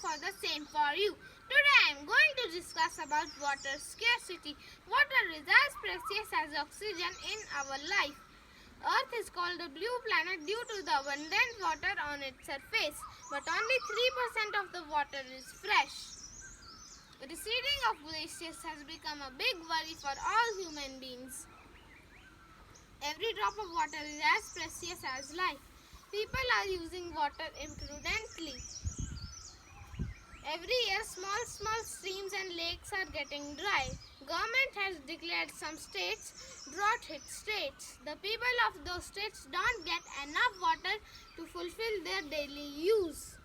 for the same for you. Today I am going to discuss about water scarcity. Water is as precious as oxygen in our life. Earth is called the blue planet due to the abundant water on its surface, but only 3% of the water is fresh. The receding of glaciers has become a big worry for all human beings. Every drop of water is as precious as life. People are using water imprudently. Every year, small streams and lakes are getting dry. Government has declared some states drought-hit states. The people of those states don't get enough water to fulfill their daily use.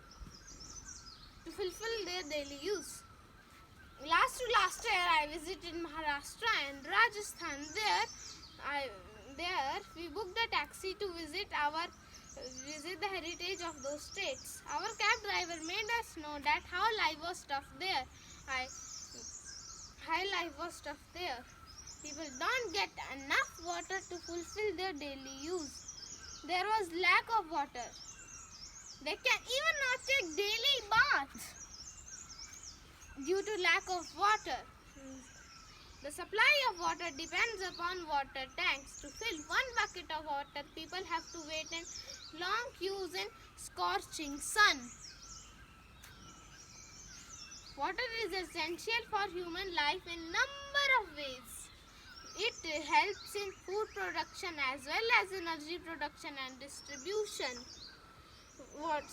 Last year, I visited Maharashtra and Rajasthan. There we booked a taxi to visit the heritage of those states. Our cab driver made us know that how life was tough there. People don't get enough water to fulfill their daily use. There was lack of water. They can even not take daily baths due to lack of water. The supply of water depends upon water tanks. To fill one bucket of water, people have to wait in long queues in scorching sun. Water is essential for human life in number of ways. It helps in food production as well as energy production and distribution. Water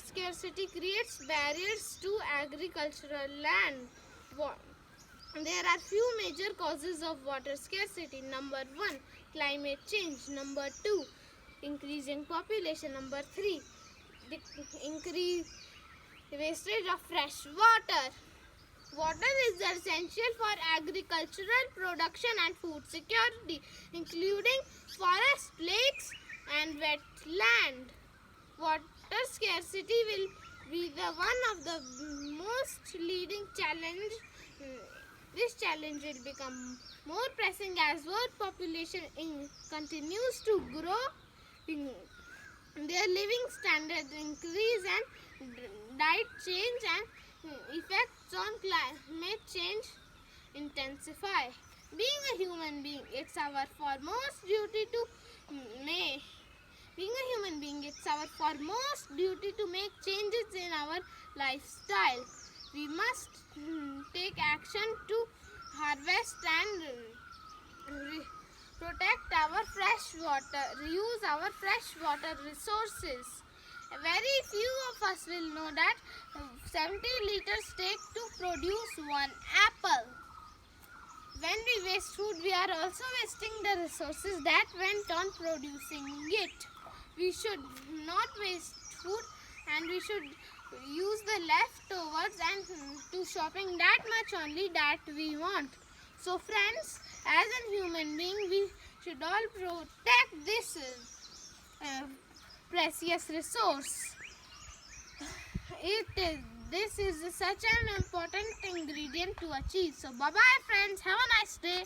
scarcity creates barriers to agricultural land. There are few major causes of water scarcity. Number 1, climate change. Number 2, increasing population. Number 3, increase wastage of fresh water. Water is essential for agricultural production and food security, including forest, lakes and wetland. Water scarcity will be one of the most leading challenge. This challenge will become more pressing as world population continues to grow, their living standards increase and diet change and effects on climate change intensify. Being a human being, it's our foremost duty to make changes in our lifestyle. We must take action to harvest and protect our fresh water, reuse our fresh water resources. Very few of us will know that 70 liters take to produce one apple. When we waste food, we are also wasting the resources that went on producing it. We should not waste food and we should use the leftovers and to shopping that much only that we want. So friends, as a human being, we should all protect this precious resource. This is such an important ingredient to achieve. So bye bye friends, have a nice day.